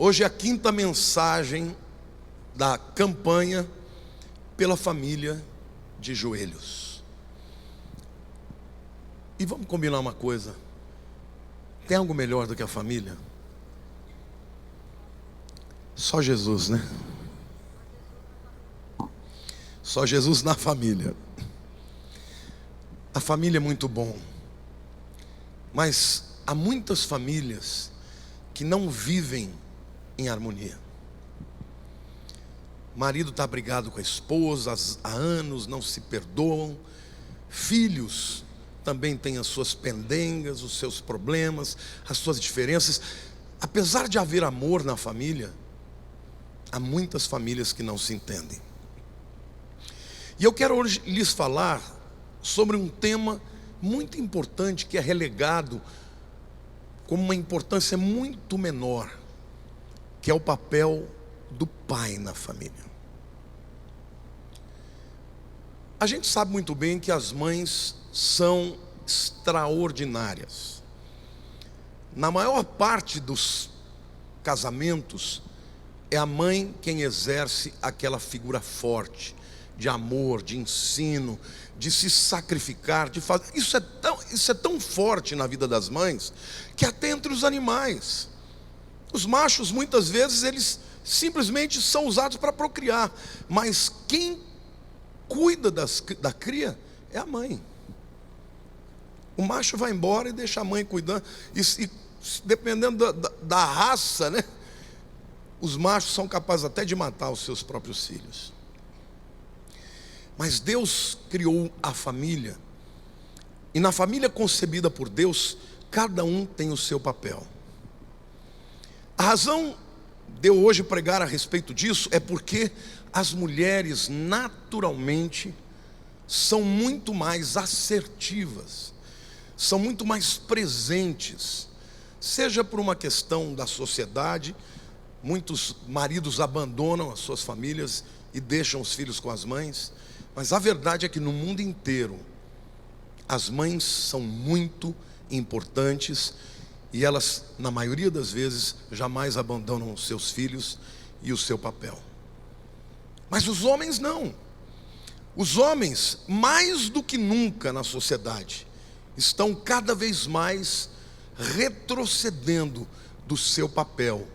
Hoje é a quinta mensagem da campanha pela família de joelhos. E vamos combinar uma coisa: tem algo melhor do que a família? Só Jesus, né? Só Jesus na família. A família é muito bom, mas há muitas famílias que não vivem em harmonia. O marido está brigado com a esposa há anos, não se perdoam. Filhos também têm as suas pendengas, os seus problemas, as suas diferenças. Apesar de haver amor na família, há muitas famílias que não se entendem. E eu quero hoje lhes falar sobre um tema muito importante, que é relegado com uma importância muito menor, que é o papel do pai na família. A gente sabe muito bem que as mães são extraordinárias. Na maior parte dos casamentos, é a mãe quem exerce aquela figura forte, de amor, de ensino, de se sacrificar, de fazer. Isso é tão forte na vida das mães, que até entre os animais. Os machos, muitas vezes, eles simplesmente são usados para procriar, mas quem cuida da cria é a mãe. O macho vai embora e deixa a mãe cuidando, e dependendo da raça, né? Os machos são capazes até de matar os seus próprios filhos. Mas Deus criou a família, e na família concebida por Deus, cada um tem o seu papel. A razão de eu hoje pregar a respeito disso é porque as mulheres naturalmente são muito mais assertivas, são muito mais presentes, seja por uma questão da sociedade. Muitos maridos abandonam as suas famílias e deixam os filhos com as mães, mas a verdade é que no mundo inteiro as mães são muito importantes, e elas, na maioria das vezes, jamais abandonam os seus filhos e o seu papel. Mas os homens não. Os homens, mais do que nunca na sociedade, estão cada vez mais retrocedendo do seu papel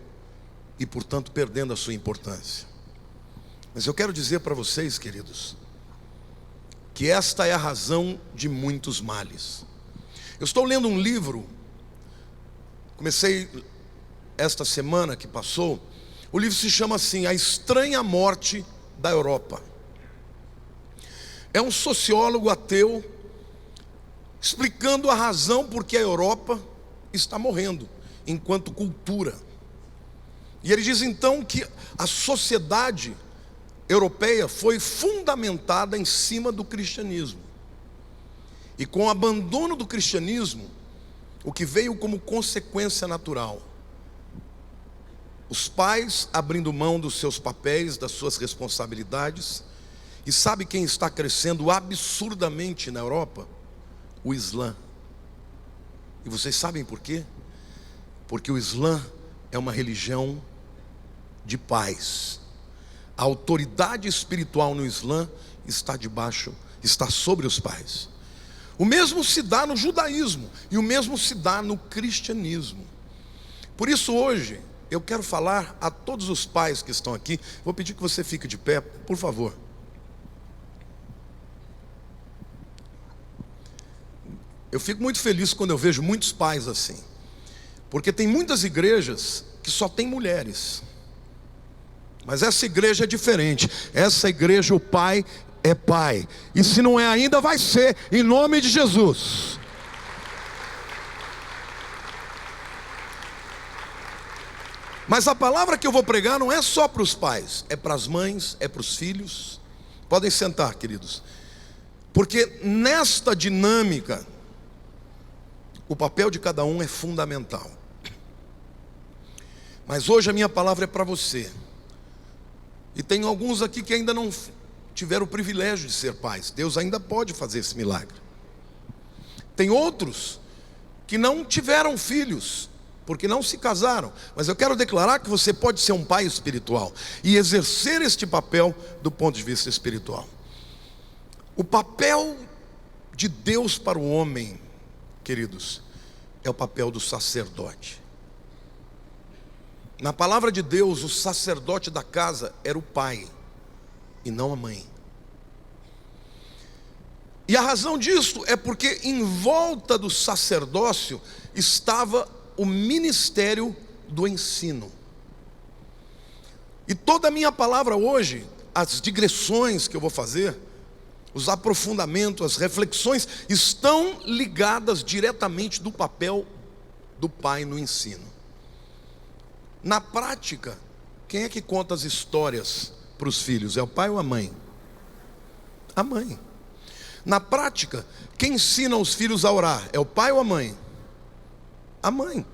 e, portanto, perdendo a sua importância. Mas eu quero dizer para vocês, queridos, que esta é a razão de muitos males. Eu estou lendo um livro, comecei esta semana que passou. O livro se chama assim: A Estranha Morte da Europa. É um sociólogo ateu explicando a razão por que a Europa está morrendo enquanto cultura. E ele diz então que a sociedade europeia foi fundamentada em cima do cristianismo, e com o abandono do cristianismo, o que veio como consequência natural, os pais abrindo mão dos seus papéis, das suas responsabilidades. E sabe quem está crescendo absurdamente na Europa? O Islã. E vocês sabem por quê? Porque o Islã é uma religião de paz. A autoridade espiritual no Islã está sobre os pais. O mesmo se dá no judaísmo, e o mesmo se dá no cristianismo. Por isso hoje eu quero falar a todos os pais que estão aqui. Vou pedir que você fique de pé, por favor. Eu fico muito feliz quando eu vejo muitos pais assim, porque tem muitas igrejas que só tem mulheres. Mas essa igreja é diferente. Essa igreja, o pai é pai, e se não é ainda, vai ser, em nome de Jesus. Mas a palavra que eu vou pregar não é só para os pais, é para as mães, é para os filhos. Podem sentar, queridos. Porque nesta dinâmica, o papel de cada um é fundamental. Mas hoje a minha palavra é para você. E tem alguns aqui que ainda não tiveram o privilégio de ser pais. Deus ainda pode fazer esse milagre. Tem outros que não tiveram filhos porque não se casaram. Mas eu quero declarar que você pode ser um pai espiritual e exercer este papel do ponto de vista espiritual. O papel de Deus para o homem, queridos, é o papel do sacerdote. Na palavra de Deus, o sacerdote da casa era o pai e não a mãe. E a razão disso é porque em volta do sacerdócio estava o ministério do ensino. E toda a minha palavra hoje, as digressões que eu vou fazer, os aprofundamentos, as reflexões, estão ligadas diretamente do papel do pai no ensino. Na prática, quem é que conta as histórias para os filhos? É o pai ou a mãe? A mãe. Na prática, quem ensina os filhos a orar? É o pai ou a mãe? A mãe.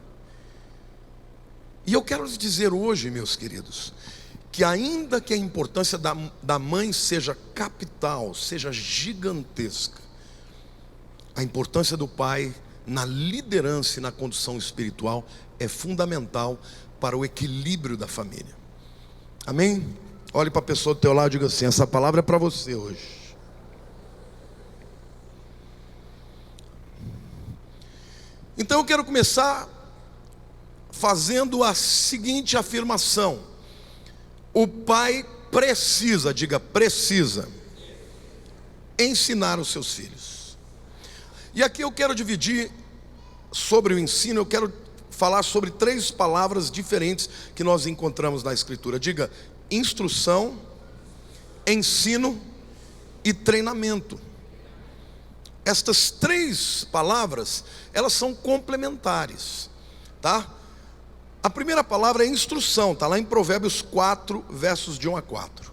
E eu quero lhes dizer hoje, meus queridos, que ainda que a importância da mãe seja capital, seja gigantesca, a importância do pai na liderança e na condução espiritual é fundamental para o equilíbrio da família. Amém? Olhe para a pessoa do teu lado e diga assim: essa palavra é para você hoje. Então eu quero começar fazendo a seguinte afirmação: o pai precisa, diga precisa, ensinar os seus filhos. E aqui eu quero dividir sobre o ensino, eu quero falar sobre 3 palavras diferentes que nós encontramos na Escritura. Diga: instrução, ensino e treinamento. Estas 3 palavras, elas são complementares, tá? A primeira palavra é instrução, está lá em Provérbios 4, versos de 1 a 4.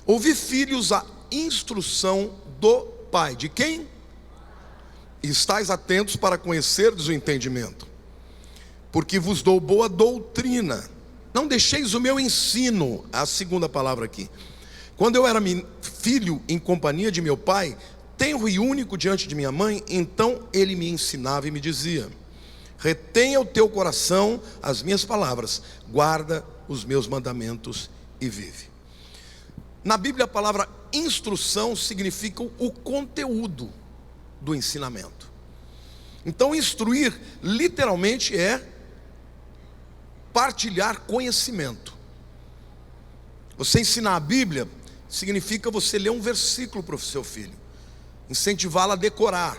Ouvi, filhos, a instrução do pai. De quem? Estais atentos para conhecerdes o entendimento, porque vos dou boa doutrina. Não deixeis o meu ensino. A segunda palavra aqui. Quando eu era filho em companhia de meu pai, tenro e único diante de minha mãe, então ele me ensinava e me dizia: retenha o teu coração as minhas palavras, guarda os meus mandamentos e vive. Na Bíblia a palavra instrução significa o conteúdo do ensinamento. Então instruir literalmente é partilhar conhecimento. Você ensinar a Bíblia significa você ler um versículo para o seu filho, incentivá-lo a decorar.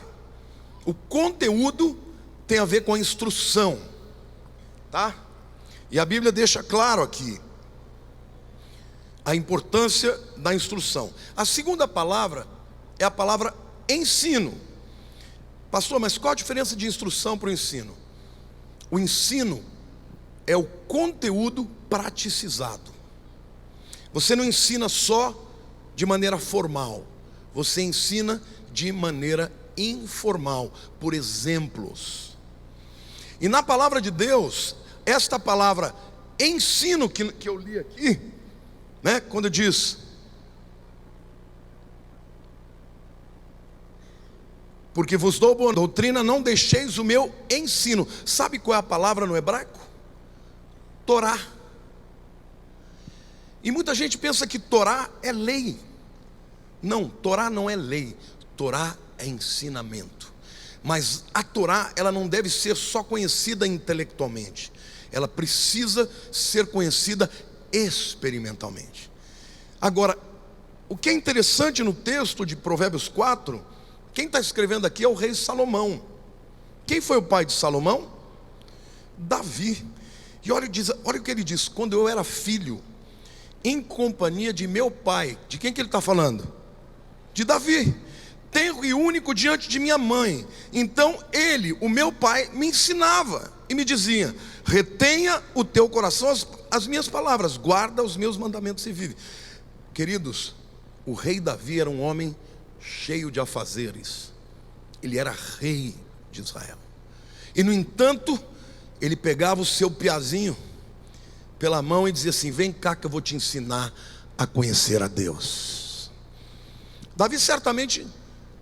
O conteúdo tem a ver com a instrução, tá? E a Bíblia deixa claro aqui a importância da instrução. A segunda palavra é a palavra ensino. Pastor, mas qual a diferença de instrução para o ensino? O ensino é o conteúdo praticizado. Você não ensina só de maneira formal, você ensina de maneira informal, por exemplos. E na palavra de Deus, esta palavra ensino que eu li aqui, né, quando diz: porque vos dou boa doutrina, não deixeis o meu ensino. Sabe qual é a palavra no hebraico? Torá. E muita gente pensa que Torá é lei. Não, Torá não é lei, Torá é ensinamento. Mas a Torá, ela não deve ser só conhecida intelectualmente, ela precisa ser conhecida experimentalmente. Agora, o que é interessante no texto de Provérbios 4, quem está escrevendo aqui é o rei Salomão. Quem foi o pai de Salomão? Davi. E olha o que ele diz: quando eu era filho, em companhia de meu pai. De quem que ele está falando? De Davi. Tenro e único diante de minha mãe. Então ele, o meu pai, me ensinava e me dizia: retenha o teu coração as minhas palavras, guarda os meus mandamentos e vive. Queridos, o rei Davi era um homem cheio de afazeres. Ele era rei de Israel. E no entanto, ele pegava o seu piazinho pela mão e dizia assim: vem cá que eu vou te ensinar a conhecer a Deus. Davi certamente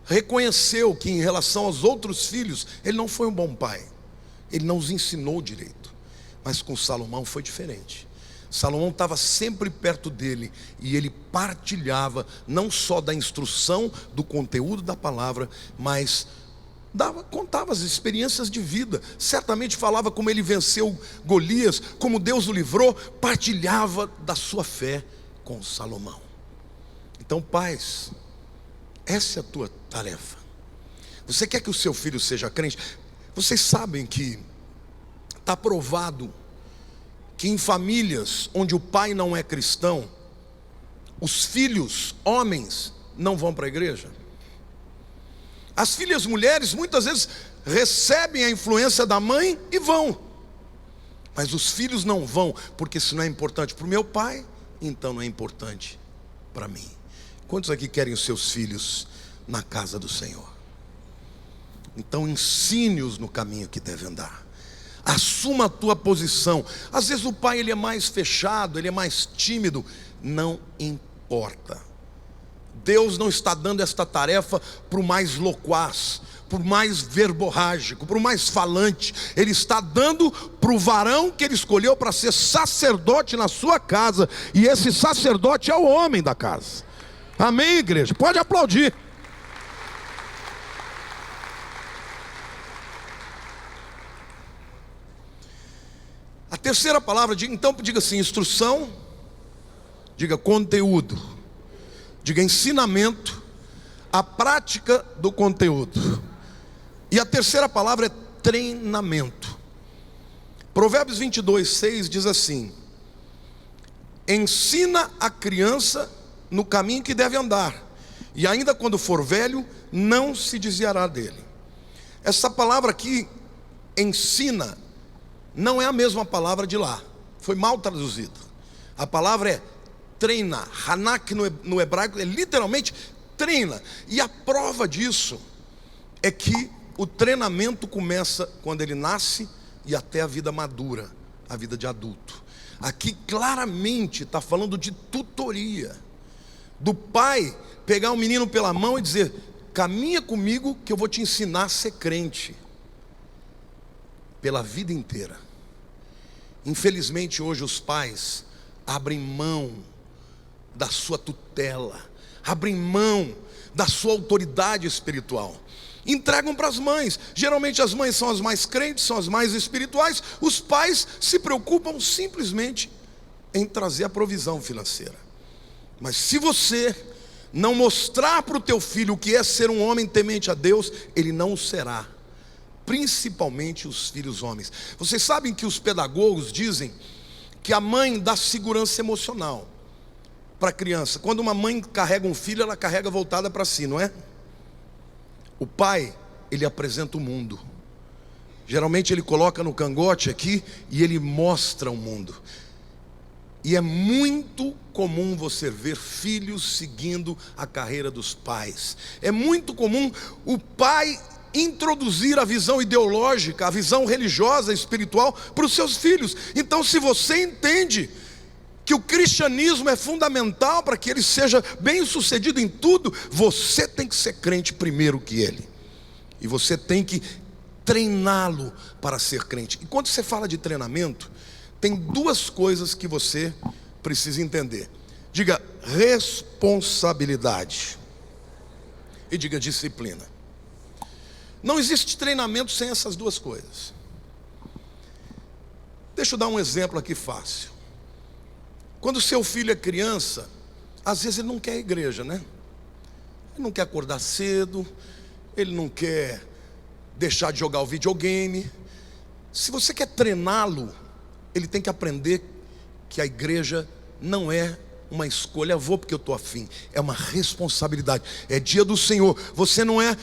reconheceu que em relação aos outros filhos, ele não foi um bom pai, ele não os ensinou direito. Mas com Salomão foi diferente. Salomão estava sempre perto dele e ele partilhava não só da instrução, do conteúdo da palavra, mas contava as experiências de vida. Certamente falava como ele venceu Golias, como Deus o livrou, partilhava da sua fé com Salomão. Então, pais, essa é a tua tarefa. Você quer que o seu filho seja crente? Vocês sabem que está provado que em famílias onde o pai não é cristão, os filhos, homens, não vão para a igreja. As filhas mulheres muitas vezes recebem a influência da mãe e vão, mas os filhos não vão, porque se não é importante para o meu pai, então não é importante para mim. Quantos aqui querem os seus filhos na casa do Senhor? Então ensine-os no caminho que devem andar. Assuma a tua posição. Às vezes o pai ele é mais fechado, ele é mais tímido. Não importa. Deus não está dando esta tarefa para o mais loquaz, para o mais verborrágico, para o mais falante. Ele está dando para o varão que ele escolheu para ser sacerdote na sua casa. E esse sacerdote é o homem da casa. Amém, igreja? Pode aplaudir. A terceira palavra, então diga assim: instrução, diga conteúdo, diga ensinamento, a prática do conteúdo. E a terceira palavra é treinamento. Provérbios 22:6 diz assim: ensina a criança no caminho que deve andar, e ainda quando for velho, não se desviará dele. Essa palavra aqui, ensina, não é a mesma palavra de lá, foi mal traduzido. A palavra é treina, hanak no hebraico é literalmente treina. E a prova disso é que o treinamento começa quando ele nasce e até a vida madura, a vida de adulto. Aqui claramente está falando de tutoria, do pai pegar o menino pela mão e dizer: caminha comigo que eu vou te ensinar a ser crente, pela vida inteira. Infelizmente hoje os pais abrem mão da sua tutela, abrem mão da sua autoridade espiritual, entregam para as mães. Geralmente as mães são as mais crentes, são as mais espirituais. Os pais se preocupam simplesmente em trazer a provisão financeira. Mas se você não mostrar para o teu filho o que é ser um homem temente a Deus, ele não o será. Principalmente os filhos homens. Vocês sabem que os pedagogos dizem que a mãe dá segurança emocional para a criança. Quando uma mãe carrega um filho, ela carrega voltada para si, não é? O pai, ele apresenta o mundo. Geralmente ele coloca no cangote aqui e ele mostra o mundo. E é muito comum você ver filhos seguindo a carreira dos pais. É muito comum o pai introduzir a visão ideológica, a visão religiosa, espiritual para os seus filhos. Então, se você entende que o cristianismo é fundamental para que ele seja bem sucedido em tudo, você tem que ser crente primeiro que ele. E você tem que treiná-lo para ser crente. E quando você fala de treinamento, tem duas coisas que você precisa entender. Diga responsabilidade e diga disciplina. Não existe treinamento sem essas duas coisas. Deixa eu dar um exemplo aqui fácil. Quando seu filho é criança, às vezes ele não quer a igreja, né? Ele não quer acordar cedo, ele não quer deixar de jogar o videogame. Se você quer treiná-lo, ele tem que aprender que a igreja não é uma escolha, vou porque eu estou afim, é uma responsabilidade, é dia do Senhor. Você não é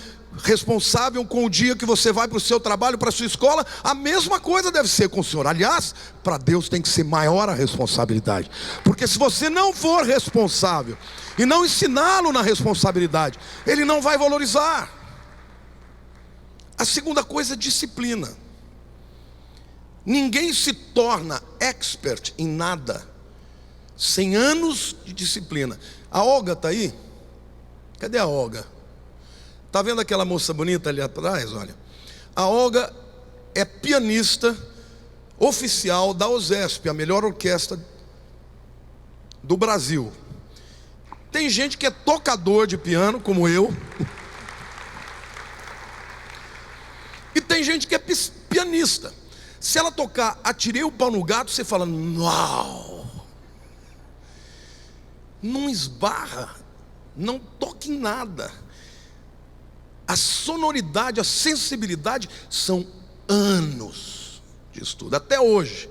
responsável com o dia que você vai para o seu trabalho, para a sua escola. A mesma coisa deve ser com o Senhor. Aliás, para Deus tem que ser maior a responsabilidade, porque se você não for responsável e não ensiná-lo na responsabilidade, ele não vai valorizar. A segunda coisa é disciplina. Ninguém se torna expert em nada sem anos de disciplina. A Olga está aí? Cadê a Olga? Está vendo aquela moça bonita ali atrás? Olha, a Olga é pianista oficial da OSESP, a melhor orquestra do Brasil. Tem gente que é tocador de piano, como eu, e tem gente que é pianista. Se ela tocar Atirei o Pau no Gato, você fala, uau, não esbarra, não toca em nada. A sonoridade, a sensibilidade são anos de estudo, até hoje.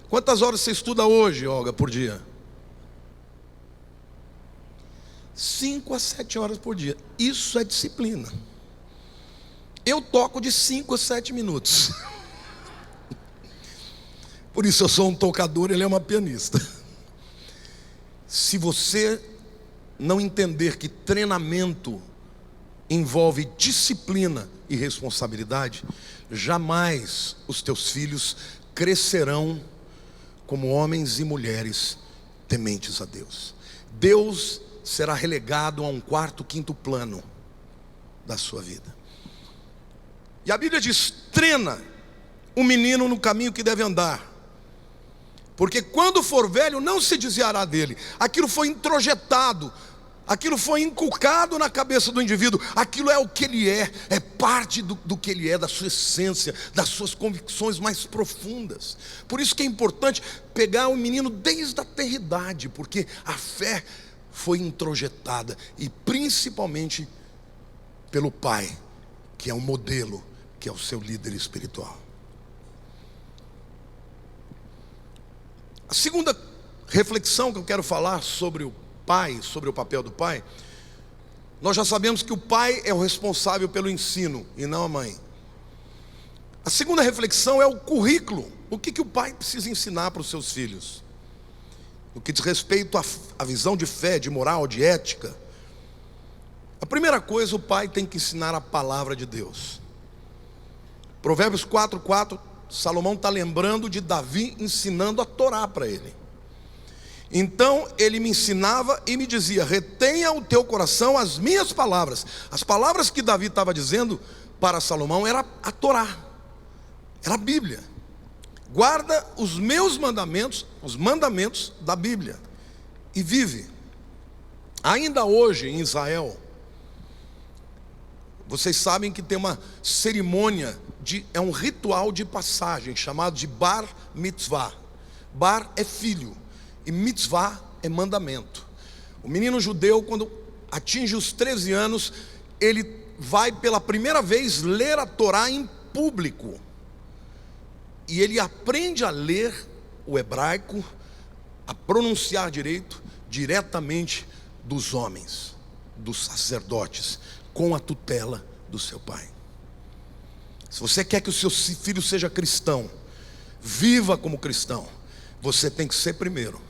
Quantas horas você estuda hoje, Olga, por dia? 5 a 7 horas por dia. Isso é disciplina. Eu toco de 5 a 7 minutos. Por isso eu sou um tocador, ele é uma pianista. Se você não entender que treinamento envolve disciplina e responsabilidade, jamais os teus filhos crescerão como homens e mulheres tementes a Deus. Deus será relegado a um quarto, quinto plano da sua vida. E a Bíblia diz, treina o menino no caminho que deve andar, porque quando for velho não se desviará dele. Aquilo foi introjetado, aquilo foi inculcado na cabeça do indivíduo. Aquilo é o que ele é parte do que ele é, da sua essência, das suas convicções mais profundas. Por isso que é importante pegar o menino desde a tenridade, porque a fé foi introjetada, e principalmente pelo pai, que é um modelo, que é o seu líder espiritual. A segunda reflexão que eu quero falar sobre o pai, sobre o papel do pai, nós já sabemos que o pai é o responsável pelo ensino e não a mãe. A segunda reflexão é o currículo. O que o pai precisa ensinar para os seus filhos? No que diz respeito à visão de fé, de moral, de ética. A primeira coisa, o pai tem que ensinar a palavra de Deus. Provérbios 4:4, Salomão está lembrando de Davi ensinando a Torá para ele. Então ele me ensinava e me dizia, retenha o teu coração as minhas palavras. As palavras que Davi estava dizendo para Salomão era a Torá, era a Bíblia. Guarda os meus mandamentos, os mandamentos da Bíblia, e vive. Ainda hoje em Israel, vocês sabem que tem uma cerimônia, é um ritual de passagem chamado de Bar Mitzvah. Bar é filho e Mitzvah é mandamento. O menino judeu, quando atinge os 13 anos, ele vai pela primeira vez ler a Torá em público. E ele aprende a ler o hebraico, a pronunciar direito, diretamente dos homens, dos sacerdotes, com a tutela do seu pai. Se você quer que o seu filho seja cristão, viva como cristão, você tem que ser primeiro.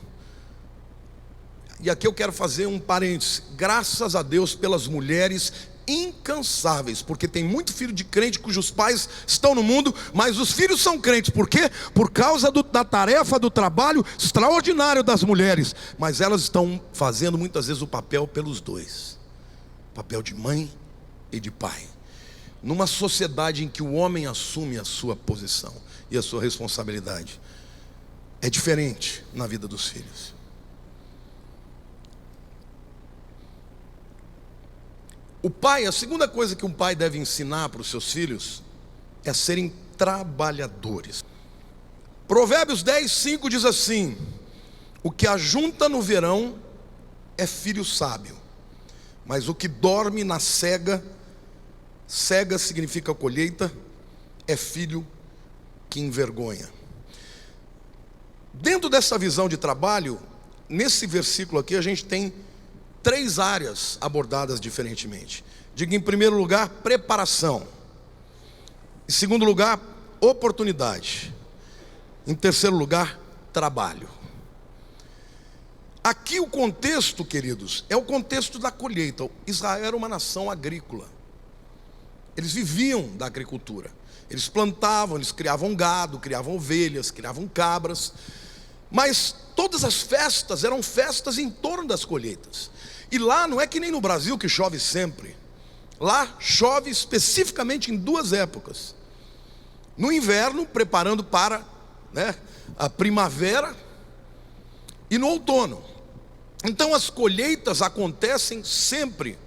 E aqui eu quero fazer um parêntese. Graças a Deus pelas mulheres incansáveis, porque tem muito filho de crente cujos pais estão no mundo, mas os filhos são crentes. Por quê? Por causa da tarefa, do trabalho extraordinário das mulheres. Mas elas estão fazendo muitas vezes o papel pelos dois, papel de mãe e de pai, numa sociedade em que o homem assume a sua posição e a sua responsabilidade. É diferente na vida dos filhos. O pai, a segunda coisa que um pai deve ensinar para os seus filhos é serem trabalhadores. Provérbios 10:5 diz assim: o que ajunta no verão é filho sábio, mas o que dorme na cega, cega significa colheita, é filho que envergonha. Dentro dessa visão de trabalho, nesse versículo aqui a gente tem 3 áreas abordadas diferentemente. Diga, em primeiro lugar, preparação. Em segundo lugar, oportunidade. Em terceiro lugar, trabalho. Aqui o contexto, queridos, é o contexto da colheita. Israel era uma nação agrícola. Eles viviam da agricultura. Eles plantavam, eles criavam gado, criavam ovelhas, criavam cabras. Mas todas as festas eram festas em torno das colheitas. E lá não é que nem no Brasil que chove sempre. Lá chove especificamente em duas épocas: no inverno, preparando para, a primavera, e no outono. Então as colheitas acontecem sempre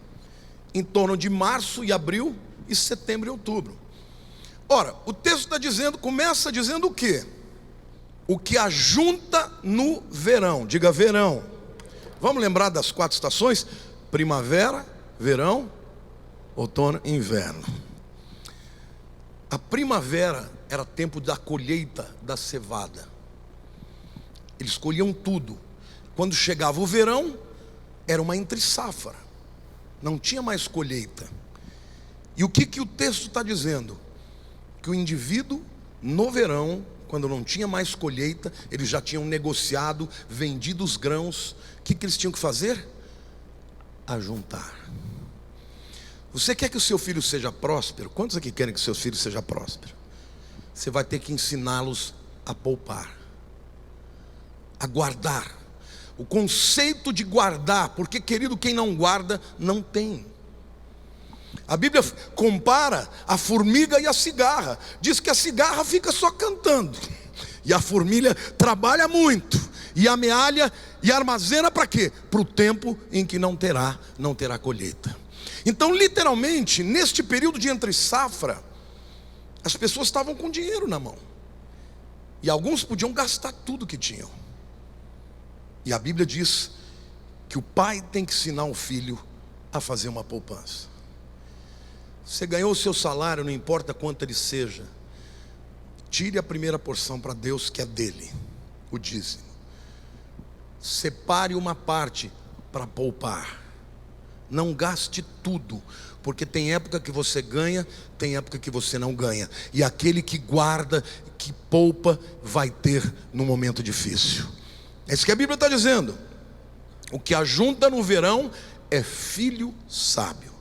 em torno de março e abril, e setembro e outubro. Ora, o texto está dizendo, começa dizendo o quê? O que ajunta no verão. Diga verão. Vamos lembrar das 4 estações? Primavera, verão, outono e inverno. A primavera era tempo da colheita da cevada. Eles colhiam tudo. Quando chegava o verão, era uma entre-safra. Não tinha mais colheita. E o que o texto está dizendo? Que o indivíduo, no verão, quando não tinha mais colheita, eles já tinham negociado, vendido os grãos. O que eles tinham que fazer? Ajuntar. Você quer que o seu filho seja próspero? Quantos aqui querem que o seu filho seja próspero? Você vai ter que ensiná-los a poupar, a guardar. O conceito de guardar, porque, querido, quem não guarda, não tem. A Bíblia compara a formiga e a cigarra. Diz que a cigarra fica só cantando, e a formiga trabalha muito, e amealha e armazena para quê? Para o tempo em que não terá colheita. Então, literalmente, neste período de entre safra, as pessoas estavam com dinheiro na mão, e alguns podiam gastar tudo que tinham. E a Bíblia diz que o pai tem que ensinar o filho a fazer uma poupança. Você ganhou o seu salário, não importa quanto ele seja, tire a primeira porção para Deus, que é dele, o dízimo. Separe uma parte para poupar. Não gaste tudo, porque tem época que você ganha, tem época que você não ganha. E aquele que guarda, que poupa, vai ter no momento difícil. É isso que a Bíblia está dizendo. O que ajunta no verão é filho sábio.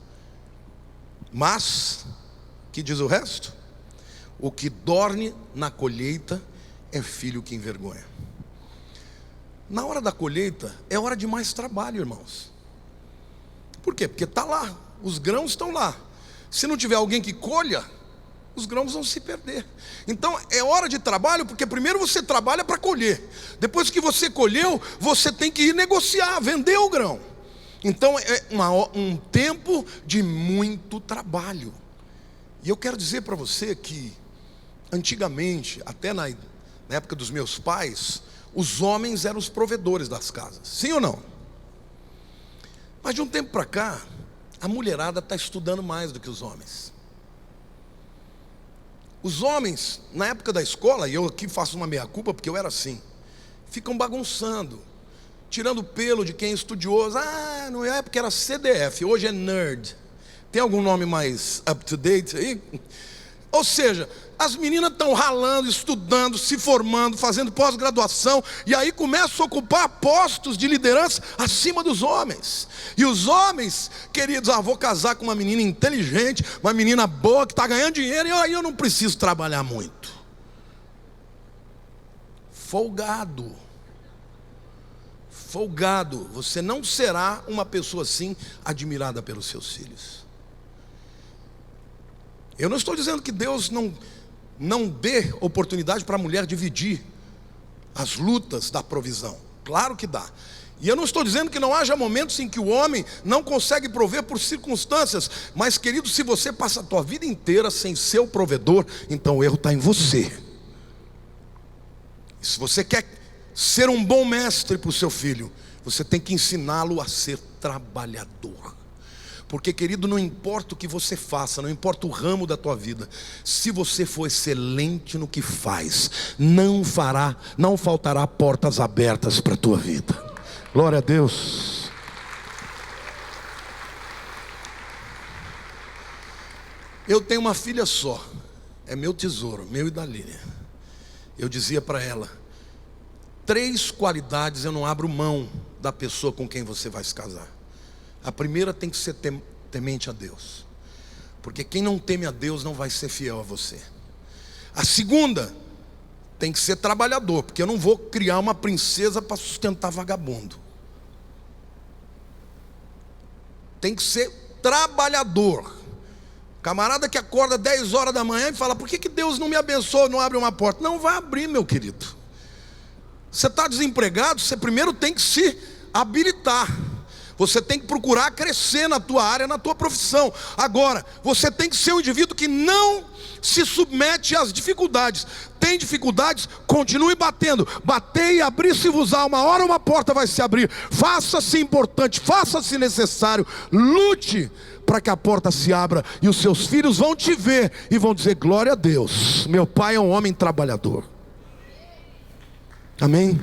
Mas, que diz o resto? O que dorme na colheita é filho que envergonha. Na hora da colheita é hora de mais trabalho, irmãos. Por quê? Porque está lá, os grãos estão lá. Se não tiver alguém que colha, os grãos vão se perder. Então é hora de trabalho, porque primeiro você trabalha para colher. Depois que você colheu, você tem que ir negociar, vender o grão. Então é um tempo de muito trabalho. E eu quero dizer para você que antigamente, até na época dos meus pais, os homens eram os provedores das casas. Sim ou não? Mas de um tempo para cá, a mulherada está estudando mais do que os homens. Os homens, na época da escola, e eu aqui faço uma meia-culpa porque eu era assim, ficam bagunçando, tirando pelo de quem é estudioso. Na época era CDF, hoje é nerd. Tem algum nome mais up-to-date aí? Ou seja, as meninas estão ralando, estudando, se formando, fazendo pós-graduação, e aí começam a ocupar postos de liderança acima dos homens. E os homens, queridos, vou casar com uma menina inteligente, uma menina boa, que está ganhando dinheiro, e aí eu não preciso trabalhar muito. Folgado. Você não será uma pessoa assim, admirada pelos seus filhos. Eu não estou dizendo que Deus não dê oportunidade para a mulher dividir as lutas da provisão. Claro que dá. E eu não estou dizendo que não haja momentos em que o homem não consegue prover por circunstâncias. Mas, querido, se você passa a tua vida inteira sem ser o provedor, então o erro está em você. E se você quer ser um bom mestre para o seu filho, você tem que ensiná-lo a ser trabalhador. Porque, querido, não importa o que você faça, não importa o ramo da tua vida, se você for excelente no que faz, não faltará portas abertas para a tua vida. Glória a Deus. Eu tenho uma filha só, é meu tesouro, meu e da Lília. Eu dizia para ela: 3 qualidades eu não abro mão da pessoa com quem você vai se casar. A primeira tem que ser temente a Deus, porque quem não teme a Deus não vai ser fiel a você. A segunda tem que ser trabalhador, porque eu não vou criar uma princesa para sustentar vagabundo. Tem que ser trabalhador. Camarada que acorda 10 horas da manhã e fala: por que Deus não me abençoa, não abre uma porta? Não vai abrir, meu querido. Você está desempregado, você primeiro tem que se habilitar. Você tem que procurar crescer na tua área, na tua profissão. Agora, você tem que ser um indivíduo que não se submete às dificuldades. Tem dificuldades? Continue batendo. Bater e abrir-se-vos-á. Uma hora uma porta vai se abrir. Faça-se importante, faça-se necessário. Lute para que a porta se abra. E os seus filhos vão te ver e vão dizer: glória a Deus, meu pai é um homem trabalhador. Amém?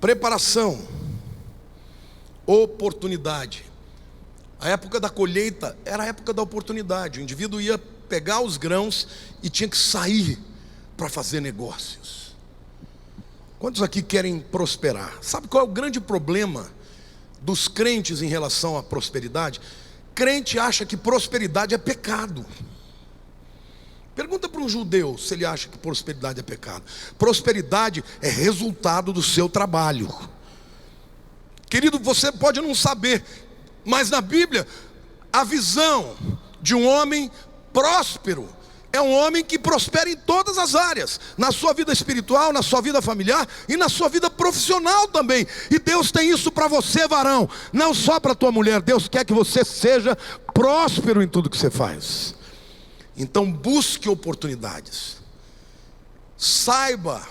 Preparação, oportunidade. A época da colheita era a época da oportunidade. O indivíduo ia pegar os grãos e tinha que sair para fazer negócios. Quantos aqui querem prosperar? Sabe qual é o grande problema dos crentes em relação à prosperidade? Crente acha que prosperidade é pecado. Pergunta para um judeu se ele acha que prosperidade é pecado. Prosperidade é resultado do seu trabalho. Querido, você pode não saber, mas na Bíblia, a visão de um homem próspero é um homem que prospera em todas as áreas. Na sua vida espiritual, na sua vida familiar e na sua vida profissional também. E Deus tem isso para você, varão. Não só para tua mulher. Deus quer que você seja próspero em tudo que você faz. Então busque oportunidades. Saiba.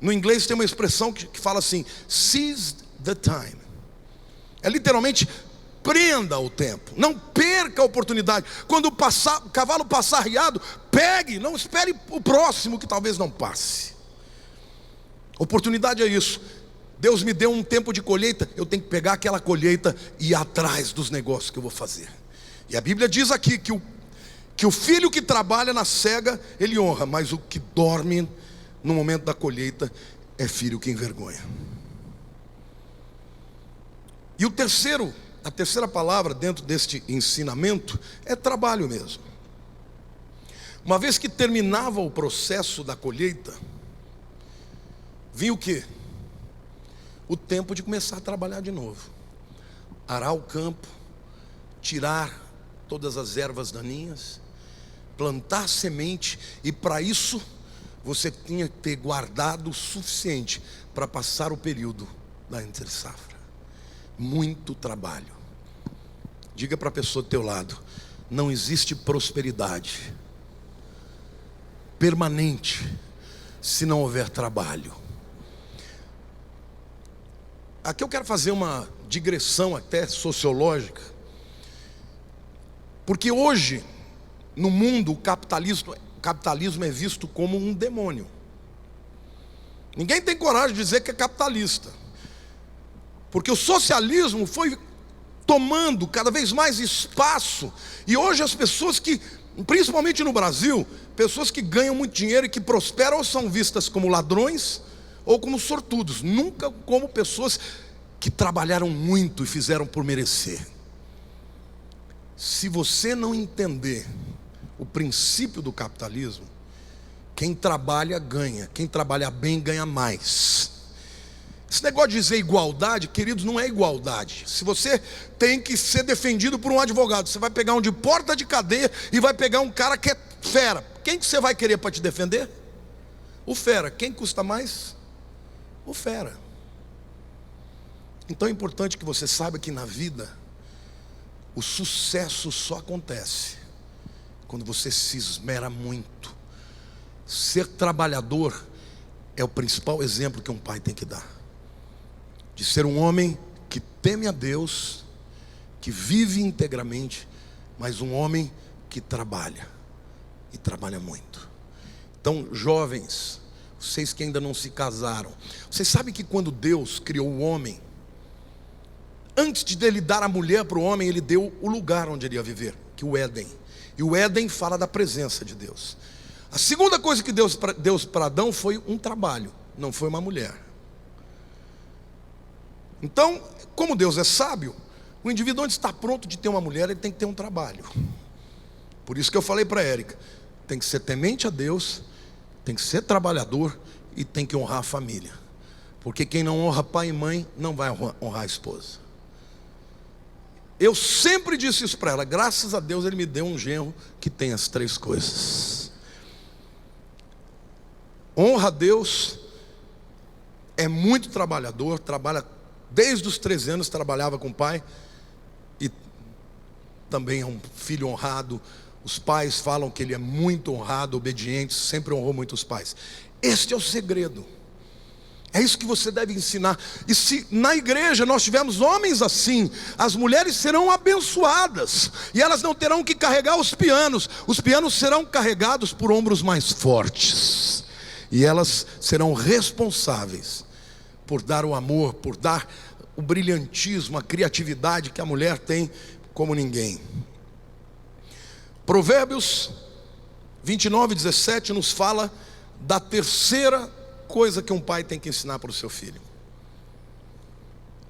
No inglês tem uma expressão que fala assim: seize the time. É literalmente: prenda o tempo. Não perca a oportunidade. Quando o cavalo passar arriado, pegue. Não espere o próximo que talvez não passe. Oportunidade é isso. Deus me deu um tempo de colheita. Eu tenho que pegar aquela colheita e ir atrás dos negócios que eu vou fazer. E a Bíblia diz aqui que o filho que trabalha na cega, ele honra, mas o que dorme no momento da colheita é filho que envergonha. E a terceira palavra dentro deste ensinamento é trabalho mesmo. Uma vez que terminava o processo da colheita, vinha o quê? O tempo de começar a trabalhar de novo. Arar o campo, tirar todas as ervas daninhas, plantar semente, e para isso você tinha que ter guardado o suficiente para passar o período da entre safra. Muito trabalho. Diga para a pessoa do teu lado: não existe prosperidade permanente se não houver trabalho. Aqui eu quero fazer uma digressão até sociológica, porque hoje no mundo o capitalismo é visto como um demônio. Ninguém tem coragem de dizer que é capitalista, porque o socialismo foi tomando cada vez mais espaço. E hoje as pessoas que, principalmente no Brasil, pessoas que ganham muito dinheiro e que prosperam, ou são vistas como ladrões ou como sortudos, nunca como pessoas que trabalharam muito e fizeram por merecer. Se você não entender o princípio do capitalismo, quem trabalha ganha, quem trabalha bem ganha mais. Esse negócio de dizer igualdade, queridos, não é igualdade. Se você tem que ser defendido por um advogado, você vai pegar um de porta de cadeia e vai pegar um cara que é fera. Quem que você vai querer para te defender? O fera. Quem custa mais? O fera. Então é importante que você saiba que na vida o sucesso só acontece quando você se esmera muito. Ser trabalhador é o principal exemplo que um pai tem que dar, de ser um homem que teme a Deus, que vive integramente, mas um homem que trabalha, e trabalha muito. Então, jovens, vocês que ainda não se casaram, vocês sabem que quando Deus criou o homem, antes de ele dar a mulher para o homem, ele deu o lugar onde ele ia viver, que é o Éden. E o Éden fala da presença de Deus. A segunda coisa que Deus deu para Adão foi um trabalho, não foi uma mulher. Então, como Deus é sábio, o indivíduo, onde está pronto de ter uma mulher, ele tem que ter um trabalho. Por isso que eu falei para a Érica: tem que ser temente a Deus, tem que ser trabalhador e tem que honrar a família. Porque quem não honra pai e mãe não vai honrar a esposa. Eu sempre disse isso para ela. Graças a Deus ele me deu um genro que tem as três coisas. Honra a Deus, é muito trabalhador, trabalha desde os 13 anos, trabalhava com o pai, e também é um filho honrado. Os pais falam que ele é muito honrado, obediente, sempre honrou muito os pais. Este é o segredo. É isso que você deve ensinar. E se na igreja nós tivermos homens assim, as mulheres serão abençoadas, e elas não terão que carregar os pianos serão carregados por ombros mais fortes, e elas serão responsáveis por dar o amor, por dar o brilhantismo, a criatividade que a mulher tem como ninguém. Provérbios 29:17 nos fala da terceira coisa que um pai tem que ensinar para o seu filho.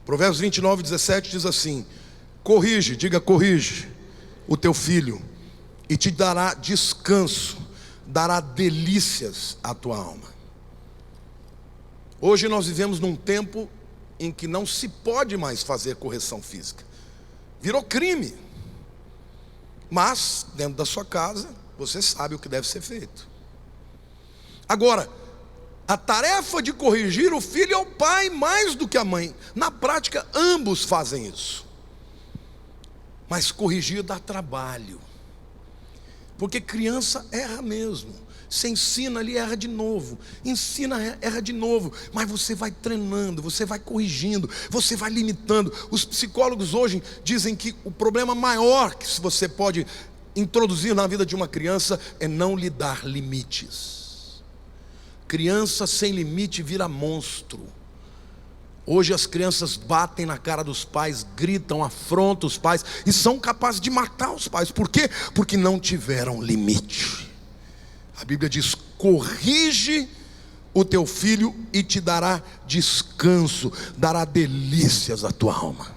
Provérbios 29:17 diz assim: corrige, diga corrige o teu filho, e te dará descanso, dará delícias à tua alma. Hoje nós vivemos num tempo em que não se pode mais fazer correção física, virou crime. Mas dentro da sua casa você sabe o que deve ser feito. Agora, a tarefa de corrigir o filho é o pai mais do que a mãe. Na prática, ambos fazem isso. Mas corrigir dá trabalho, porque criança erra mesmo. Você ensina ali, erra de novo. Ensina, erra de novo. Mas você vai treinando, você vai corrigindo, você vai limitando. Os psicólogos hoje dizem que o problema maior que você pode introduzir na vida de uma criança é não lhe dar limites. Criança sem limite vira monstro. Hoje as crianças batem na cara dos pais, gritam, afrontam os pais e são capazes de matar os pais. Por quê? Porque não tiveram limite. A Bíblia diz: corrige o teu filho e te dará descanso, dará delícias à tua alma.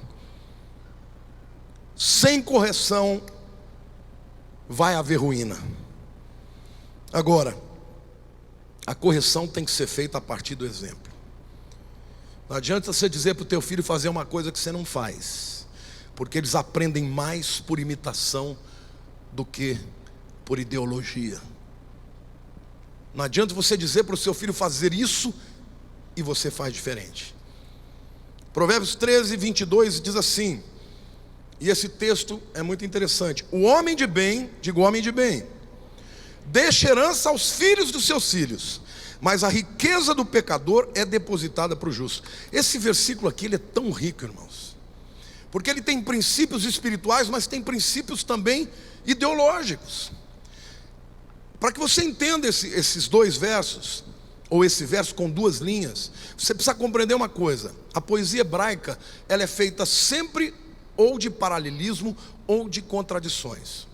Sem correção vai haver ruína. Agora, a correção tem que ser feita a partir do exemplo. Não adianta você dizer para o teu filho fazer uma coisa que você não faz, porque eles aprendem mais por imitação do que por ideologia. Não adianta você dizer para o seu filho fazer isso e você faz diferente. Provérbios 13:22 diz assim, e esse texto é muito interessante: o homem de bem, digo homem de bem, deixa herança aos filhos dos seus filhos, mas a riqueza do pecador é depositada para o justo. Esse versículo aqui, ele é tão rico, irmãos, porque ele tem princípios espirituais, mas tem princípios também ideológicos. Para que você entenda esses dois versos, ou esse verso com duas linhas, você precisa compreender uma coisa: a poesia hebraica, ela é feita sempre ou de paralelismo ou de contradições.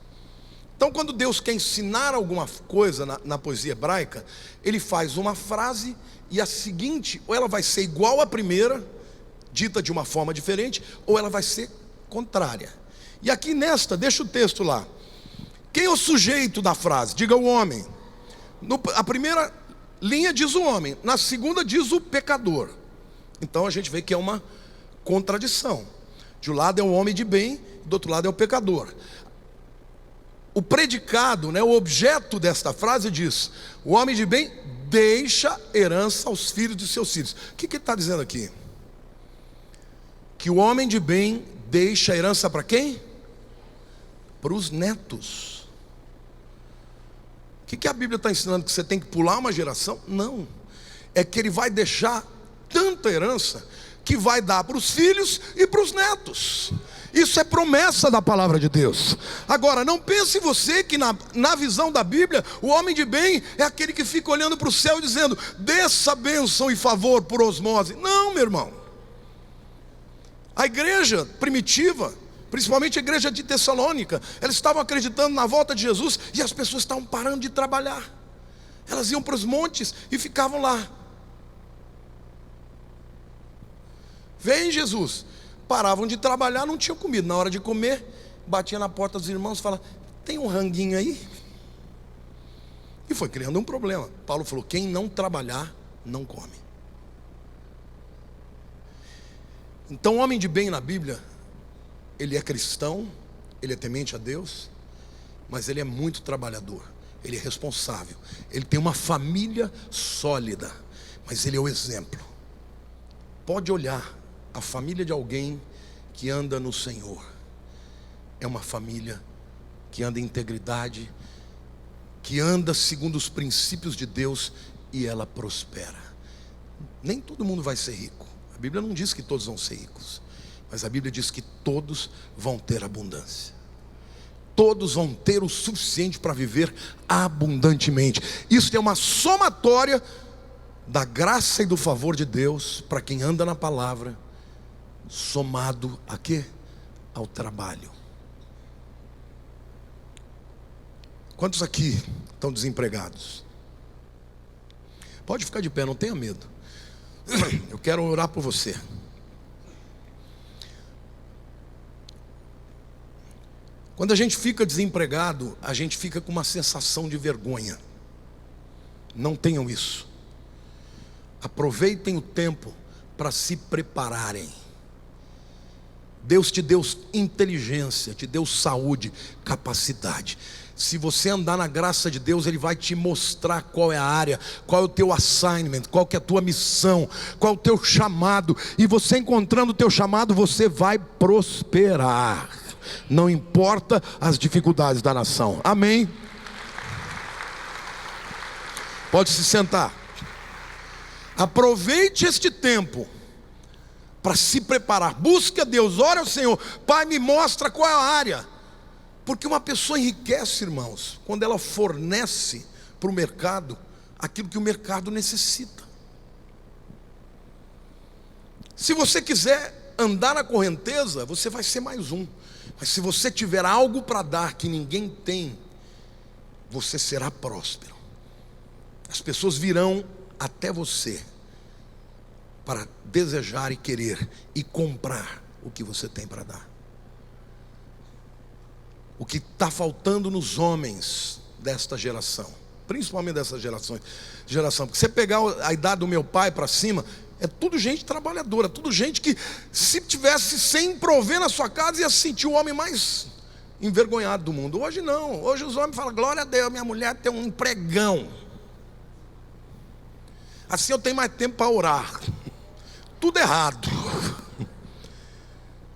Então, quando Deus quer ensinar alguma coisa na poesia hebraica, Ele faz uma frase e a seguinte, ou ela vai ser igual à primeira, dita de uma forma diferente, ou ela vai ser contrária. E aqui nesta, deixa o texto lá. Quem é o sujeito da frase? Diga o homem. A primeira linha diz o homem, na segunda diz o pecador. Então a gente vê que é uma contradição. De um lado é o homem de bem, do outro lado é o pecador. O predicado, o objeto desta frase diz: o homem de bem deixa herança aos filhos de seus filhos. O que ele está dizendo aqui? Que o homem de bem deixa herança para quem? Para os netos. O que a Bíblia está ensinando? Que você tem que pular uma geração? Não. É que ele vai deixar tanta herança que vai dar para os filhos e para os netos. Isso é promessa da palavra de Deus. Agora, não pense você que na visão da Bíblia, o homem de bem é aquele que fica olhando para o céu e dizendo: desça bênção e favor por osmose. Não, meu irmão. A igreja primitiva, principalmente a igreja de Tessalônica, elas estavam acreditando na volta de Jesus e as pessoas estavam parando de trabalhar. Elas iam para os montes e ficavam lá. Vem Jesus. Paravam de trabalhar, não tinham comida. Na hora de comer, batia na porta dos irmãos e falava: tem um ranguinho aí? E foi criando um problema. Paulo falou: quem não trabalhar, não come. Então o homem de bem na Bíblia, ele é cristão, ele é temente a Deus, mas ele é muito trabalhador, ele é responsável, ele tem uma família sólida, mas ele é o exemplo. Pode olhar a família de alguém que anda no Senhor, é uma família que anda em integridade, que anda segundo os princípios de Deus, e ela prospera. Nem todo mundo vai ser rico, a Bíblia não diz que todos vão ser ricos, mas a Bíblia diz que todos vão ter abundância. Todos vão ter o suficiente para viver abundantemente. Isso é uma somatória da graça e do favor de Deus para quem anda na palavra, somado a quê? Ao trabalho. Quantos aqui estão desempregados? Pode ficar de pé, não tenha medo. Eu quero orar por você. Quando a gente fica desempregado, a gente fica com uma sensação de vergonha. Não tenham isso. Aproveitem o tempo para se prepararem. Deus te deu inteligência, te deu saúde, capacidade. Se você andar na graça de Deus, Ele vai te mostrar qual é a área, qual é o teu assignment, qual que é a tua missão, qual é o teu chamado. E você encontrando o teu chamado, você vai prosperar. Não importa as dificuldades da nação. Amém? Pode se sentar. Aproveite este tempo para se preparar. Busque a Deus, ore ao Senhor. Pai, me mostra qual é a área. Porque uma pessoa enriquece, irmãos, quando ela fornece para o mercado aquilo que o mercado necessita. Se você quiser andar na correnteza, você vai ser mais um. Mas se você tiver algo para dar que ninguém tem, você será próspero. As pessoas virão até você para desejar e querer e comprar o que você tem para dar. O que está faltando nos homens desta geração, principalmente dessa geração, porque você pegar a idade do meu pai para cima, é tudo gente trabalhadora, tudo gente que, se tivesse sem prover na sua casa, ia se sentir o homem mais envergonhado do mundo. Hoje não, hoje os homens falam, glória a Deus, minha mulher tem um empregão, assim eu tenho mais tempo para orar. Tudo errado.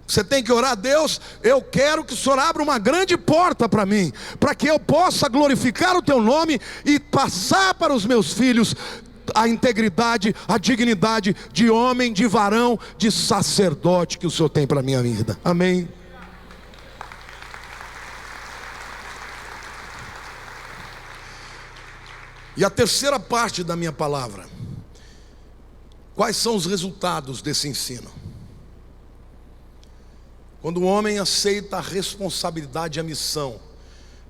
Você tem que orar a Deus, eu quero que o Senhor abra uma grande porta para mim, para que eu possa glorificar o teu nome e passar para os meus filhos a integridade, a dignidade de homem, de varão, de sacerdote que o Senhor tem para a minha vida. Amém? E a terceira parte da minha palavra: quais são os resultados desse ensino? Quando o homem aceita a responsabilidade e a missão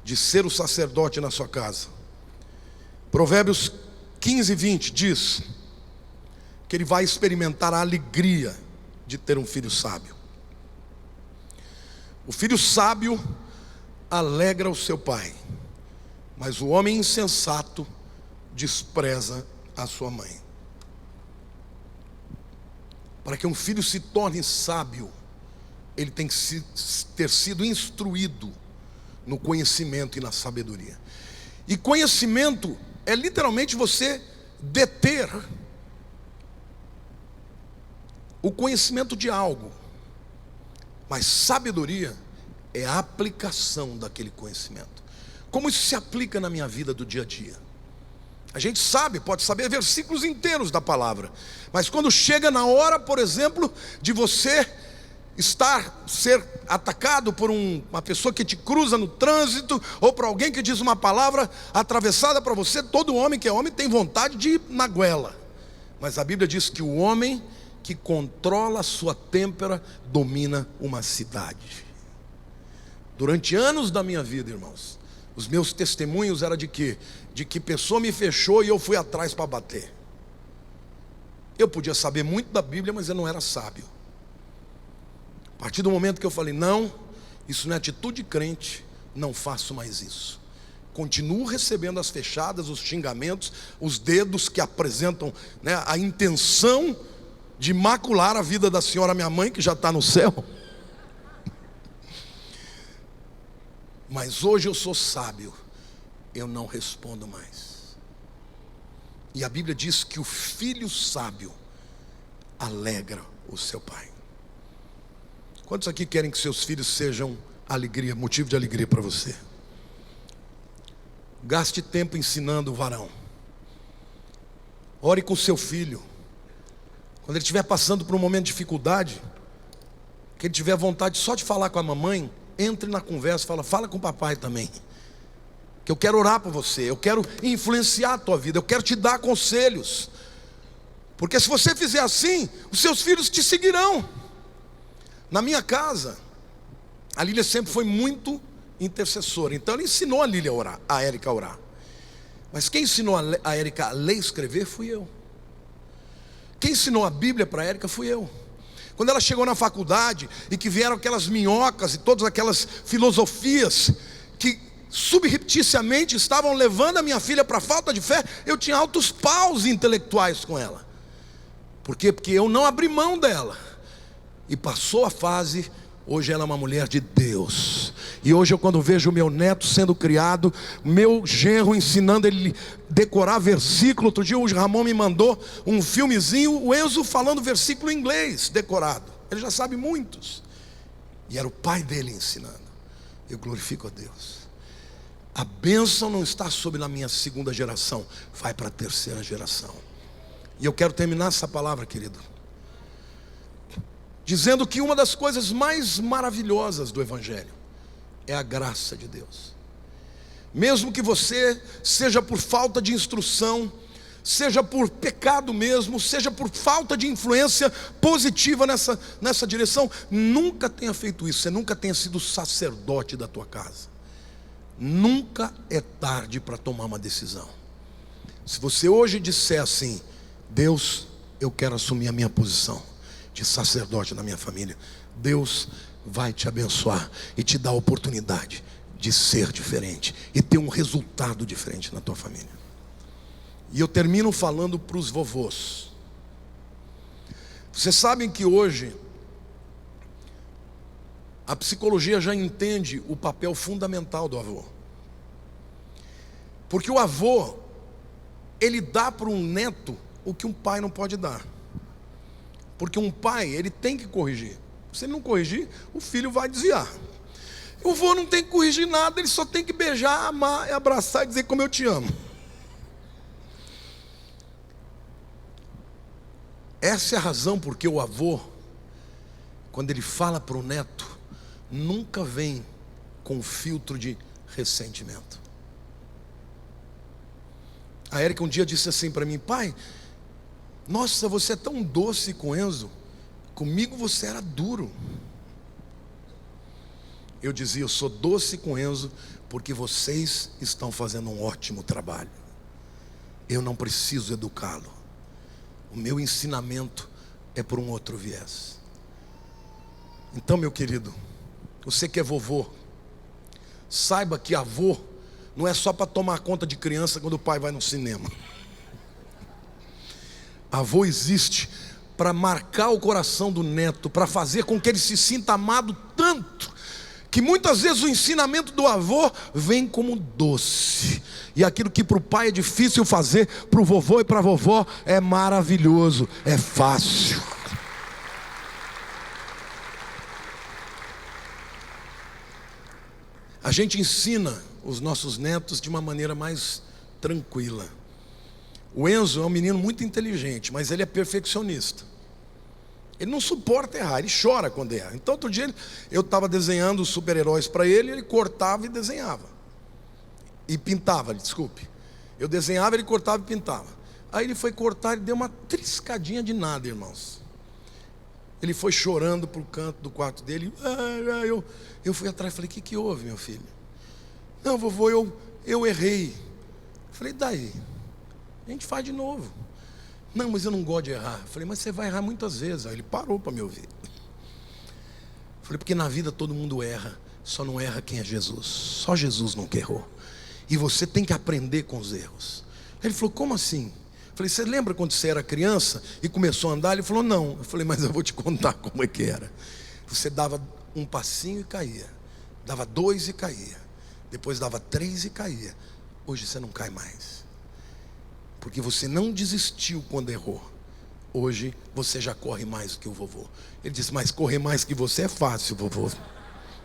de ser o sacerdote na sua casa. Provérbios 15:20 diz que ele vai experimentar a alegria de ter um filho sábio. O filho sábio alegra o seu pai, mas o homem insensato despreza a sua mãe. Para que um filho se torne sábio, ele tem que ter sido instruído no conhecimento e na sabedoria. E conhecimento é literalmente você deter o conhecimento de algo, mas sabedoria é a aplicação daquele conhecimento. Como isso se aplica na minha vida do dia a dia? A gente sabe, pode saber versículos inteiros da palavra, mas quando chega na hora, por exemplo, de você ser atacado por uma pessoa que te cruza no trânsito, ou por alguém que diz uma palavra atravessada para você, todo homem que é homem tem vontade de ir na goela. Mas a Bíblia diz que o homem que controla a sua têmpera domina uma cidade. Durante anos da minha vida, irmãos, os meus testemunhos eram de quê? De que pessoa me fechou e eu fui atrás para bater. Eu podia saber muito da Bíblia, mas eu não era sábio. A partir do momento que eu falei, não, isso não é atitude de crente, não faço mais isso. Continuo recebendo as fechadas, os xingamentos, os dedos que apresentam, né, a intenção de macular a vida da senhora minha mãe, que já está no céu. Mas hoje eu sou sábio, eu não respondo mais. E a Bíblia diz que o filho sábio alegra o seu pai. Quantos aqui querem que seus filhos sejam alegria, motivo de alegria para você? Gaste tempo ensinando o varão. Ore com seu filho. Quando ele estiver passando por um momento de dificuldade, que ele tiver vontade só de falar com a mamãe, entre na conversa e fala com o papai também, que eu quero orar por você, eu quero influenciar a tua vida, eu quero te dar conselhos, porque se você fizer assim, os seus filhos te seguirão. Na minha casa, a Lília sempre foi muito intercessora, então ela ensinou a Lília a orar, a Érica a orar. Mas quem ensinou a Érica a ler e escrever fui eu. Quem ensinou a Bíblia para a Érica fui eu. Quando ela chegou na faculdade e que vieram aquelas minhocas e todas aquelas filosofias que subrepticiamente estavam levando a minha filha para a falta de fé, eu tinha altos paus intelectuais com ela. Por quê? Porque eu não abri mão dela. E passou a fase, hoje ela é uma mulher de Deus. E hoje eu, quando vejo o meu neto sendo criado, meu genro ensinando ele a decorar versículo. Outro dia o Ramon me mandou um filmezinho, o Enzo falando versículo em inglês decorado. Ele já sabe muitos. E era o pai dele ensinando. Eu glorifico a Deus. A bênção não está sobre na minha segunda geração, vai para a terceira geração. E eu quero terminar essa palavra, querido, dizendo que uma das coisas mais maravilhosas do Evangelho é a graça de Deus. Mesmo que você, seja por falta de instrução, seja por pecado mesmo, seja por falta de influência positiva nessa direção, nunca tenha feito isso, você nunca tenha sido sacerdote da tua casa. Nunca é tarde para tomar uma decisão. Se você hoje disser assim: Deus, eu quero assumir a minha posição de sacerdote na minha família, Deus vai te abençoar e te dar a oportunidade de ser diferente e ter um resultado diferente na tua família. E eu termino falando para os vovôs. Vocês sabem que hoje a psicologia já entende o papel fundamental do avô. Porque o avô, ele dá para um neto o que um pai não pode dar. Porque um pai, ele tem que corrigir. Se ele não corrigir, o filho vai desviar. O avô não tem que corrigir nada, ele só tem que beijar, amar, abraçar e dizer como eu te amo. Essa é a razão porque o avô, quando ele fala para o neto, nunca vem com filtro de ressentimento. A Érica um dia disse assim para mim: pai, nossa, você é tão doce com Enzo, comigo você era duro. Eu dizia: eu sou doce com Enzo porque vocês estão fazendo um ótimo trabalho. Eu não preciso educá-lo. O meu ensinamento é por um outro viés. Então, meu querido, você que é vovô, saiba que avô não é só para tomar conta de criança quando o pai vai no cinema. Avô existe para marcar o coração do neto, para fazer com que ele se sinta amado tanto, que muitas vezes o ensinamento do avô vem como doce. E aquilo que para o pai é difícil fazer, para o vovô e para a vovó é maravilhoso, é fácil. A gente ensina os nossos netos de uma maneira mais tranquila. O Enzo é um menino muito inteligente, mas ele é perfeccionista. Ele não suporta errar, ele chora quando erra. Então outro dia eu estava desenhando os super-heróis para ele, ele cortava e desenhava. E pintava, desculpe. Eu desenhava, ele cortava e pintava. Aí ele foi cortar e deu uma triscadinha de nada, irmãos. Ele foi chorando para o canto do quarto dele. Eu fui atrás e falei: o que houve, meu filho? Não, vovô, eu errei. Eu falei: daí? A gente faz de novo. Não, mas eu não gosto de errar. Eu falei: mas você vai errar muitas vezes. Aí ele parou para me ouvir. Eu falei: porque na vida todo mundo erra, só não erra quem é Jesus. Só Jesus nunca errou. E você tem que aprender com os erros. Ele falou: como assim? Falei, você lembra quando você era criança e começou a andar? Ele falou, não. Eu falei, mas eu vou te contar como é que era. Você dava um passinho e caía, dava 2 e caía, depois dava 3 e caía. Hoje você não cai mais, porque você não desistiu quando errou. Hoje você já corre mais do que o vovô. Ele disse, mas correr mais que você é fácil, vovô.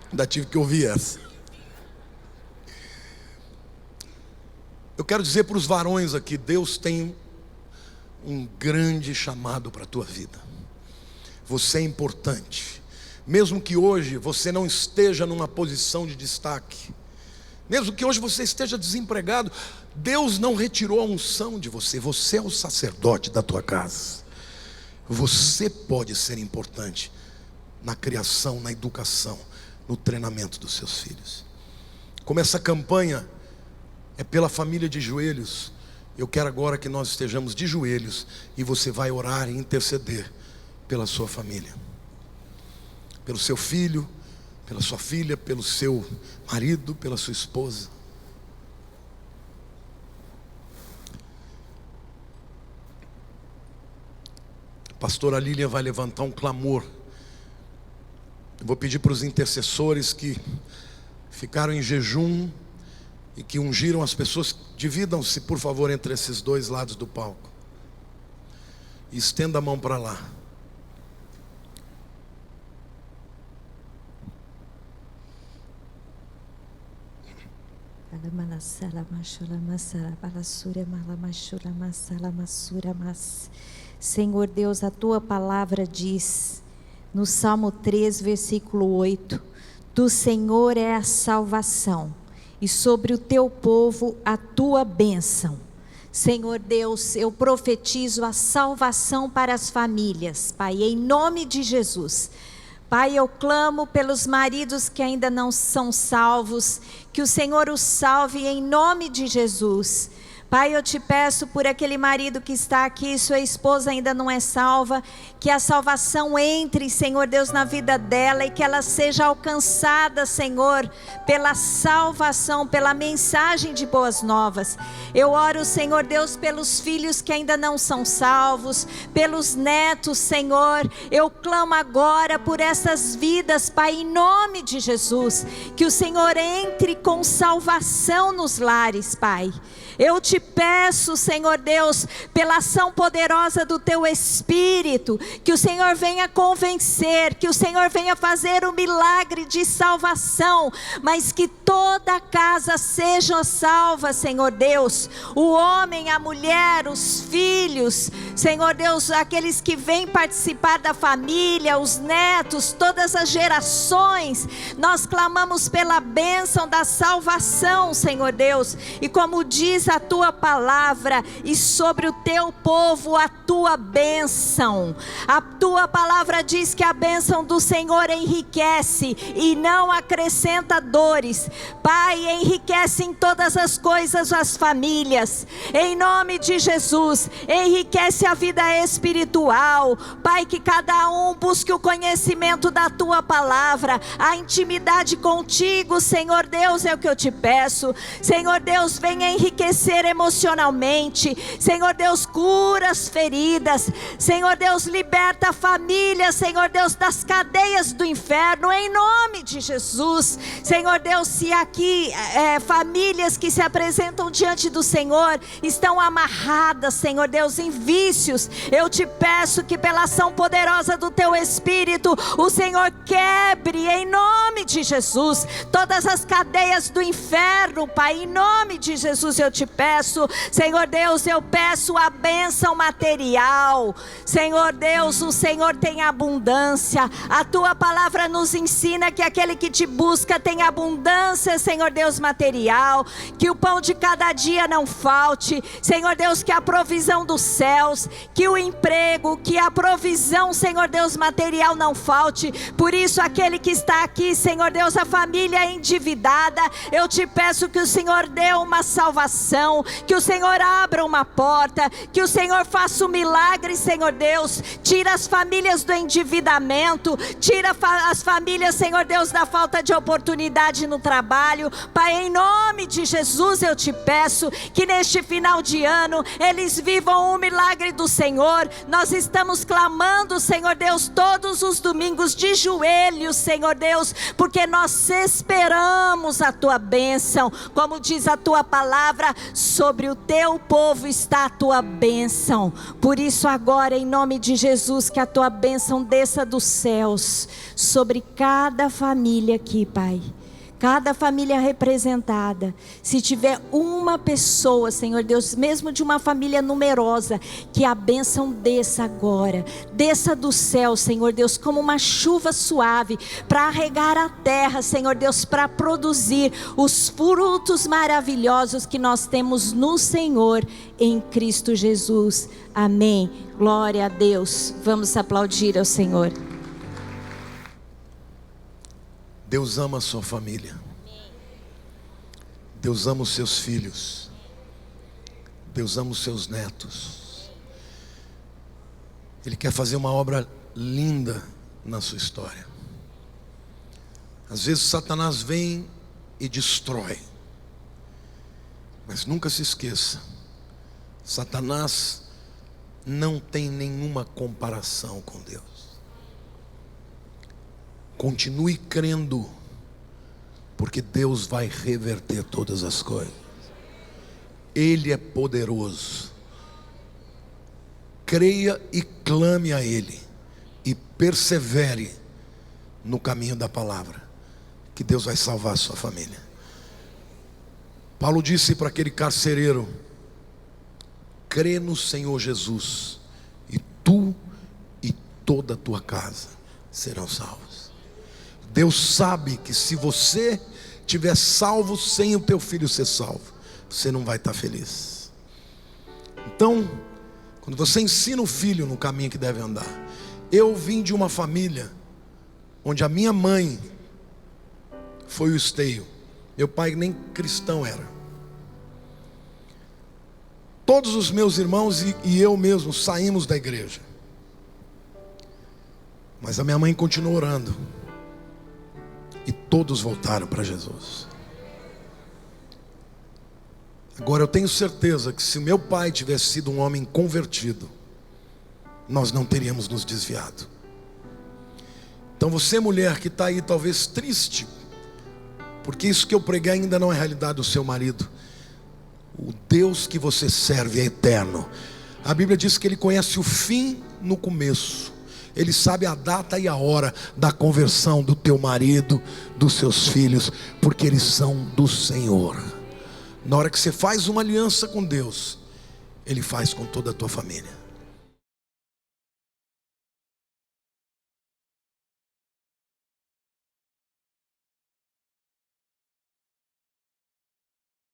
Ainda tive que ouvir essa. Eu quero dizer para os varões aqui, Deus tem um grande chamado para a tua vida. Você é importante. Mesmo que hoje você não esteja numa posição de destaque, mesmo que hoje você esteja desempregado, Deus não retirou a unção de você. Você é o sacerdote da tua casa. Você pode ser importante na criação, na educação, no treinamento dos seus filhos. Como essa campanha é pela família de joelhos, eu quero agora que nós estejamos de joelhos e você vai orar e interceder pela sua família, pelo seu filho, pela sua filha, pelo seu marido, pela sua esposa. A pastora Lília vai levantar um clamor. Eu vou pedir para os intercessores que ficaram em jejum e que ungiram as pessoas, dividam-se por favor entre esses 2 lados do palco e estenda a mão para lá. Senhor Deus, a tua palavra diz no Salmo 3, versículo 8: do Senhor é a salvação, e sobre o teu povo a tua bênção. Senhor Deus, eu profetizo a salvação para as famílias, Pai, em nome de Jesus. Pai, eu clamo pelos maridos que ainda não são salvos, que o Senhor os salve em nome de Jesus. Pai, eu te peço por aquele marido que está aqui, sua esposa ainda não é salva, que a salvação entre, Senhor Deus, na vida dela e que ela seja alcançada, Senhor, pela salvação, pela mensagem de boas novas. Eu oro, Senhor Deus, pelos filhos que ainda não são salvos, pelos netos, Senhor. Eu clamo agora por essas vidas, Pai, em nome de Jesus, que o Senhor entre com salvação nos lares, Pai. Eu te peço, Senhor Deus, pela ação poderosa do teu Espírito, que o Senhor venha convencer, que o Senhor venha fazer o milagre de salvação, mas que toda a casa seja salva, Senhor Deus, o homem, a mulher, os filhos, Senhor Deus, aqueles que vêm participar da família, os netos, todas as gerações. Nós clamamos pela bênção da salvação, Senhor Deus, e como diz a tua palavra, e sobre o teu povo a tua bênção. A tua palavra diz que a bênção do Senhor enriquece e não acrescenta dores. Pai, enriquece em todas as coisas as famílias, em nome de Jesus. Enriquece a vida espiritual, Pai, que cada um busque o conhecimento da tua palavra, a intimidade contigo, Senhor Deus, é o que eu te peço. Senhor Deus, venha enriquecer emocionalmente, Senhor Deus, cura as feridas, Senhor Deus, liberta a família, Senhor Deus, das cadeias do inferno, em nome de Jesus. Senhor Deus, se aqui famílias que se apresentam diante do Senhor estão amarradas, Senhor Deus, em vícios, eu te peço que pela ação poderosa do teu Espírito, o Senhor quebre em nome de Jesus todas as cadeias do inferno, Pai, em nome de Jesus eu te peço, Senhor Deus, eu peço a bênção material. Senhor Deus, o Senhor tem abundância, a tua palavra nos ensina que aquele que te busca tem abundância, Senhor Deus, material, que o pão de cada dia não falte, Senhor Deus, que a provisão dos céus, que o emprego, que a provisão, Senhor Deus, material não falte. Por isso aquele que está aqui, Senhor Deus, a família endividada, eu te peço que o Senhor dê uma salvação, que o Senhor abra uma porta, que o Senhor faça um milagre, Senhor Deus. Tira as famílias do endividamento, tira as famílias, Senhor Deus, da falta de oportunidade no trabalho. Pai, em nome de Jesus eu te peço que neste final de ano eles vivam o milagre do Senhor. Nós estamos clamando, Senhor Deus, todos os domingos de joelhos, Senhor Deus, porque nós esperamos a tua bênção. Como diz a tua palavra, sobre o teu povo está a tua bênção. Por isso agora, em nome de Jesus, que a tua bênção desça dos céus sobre cada família aqui, Pai. Cada família representada. Se tiver uma pessoa, Senhor Deus, mesmo de uma família numerosa, que a bênção desça agora, desça do céu, Senhor Deus, como uma chuva suave, para regar a terra, Senhor Deus, para produzir os frutos maravilhosos que nós temos no Senhor, em Cristo Jesus. Amém. Glória a Deus. Vamos aplaudir ao Senhor. Deus ama a sua família. Deus ama os seus filhos. Deus ama os seus netos. Ele quer fazer uma obra linda na sua história. Às vezes Satanás vem e destrói. Mas nunca se esqueça, Satanás não tem nenhuma comparação com Deus. Continue crendo, porque Deus vai reverter todas as coisas. Ele é poderoso. Creia e clame a Ele, e persevere no caminho da palavra, que Deus vai salvar a sua família. Paulo disse para aquele carcereiro: crê no Senhor Jesus, e tu e toda a tua casa serão salvos. Deus sabe que se você tiver salvo sem o teu filho ser salvo, você não vai estar feliz. Então, quando você ensina o filho no caminho que deve andar. Eu vim de uma família onde a minha mãe foi o esteio. Meu pai nem cristão era. Todos os meus irmãos e eu mesmo saímos da igreja. Mas a minha mãe continuou orando. E todos voltaram para Jesus. Agora eu tenho certeza que se meu pai tivesse sido um homem convertido, nós não teríamos nos desviado. Então você, mulher que está aí talvez triste, porque isso que eu preguei ainda não é realidade do seu marido. O Deus que você serve é eterno. A Bíblia diz que Ele conhece o fim no começo. Ele sabe a data e a hora da conversão do teu marido, dos seus filhos, porque eles são do Senhor. Na hora que você faz uma aliança com Deus, Ele faz com toda a tua família.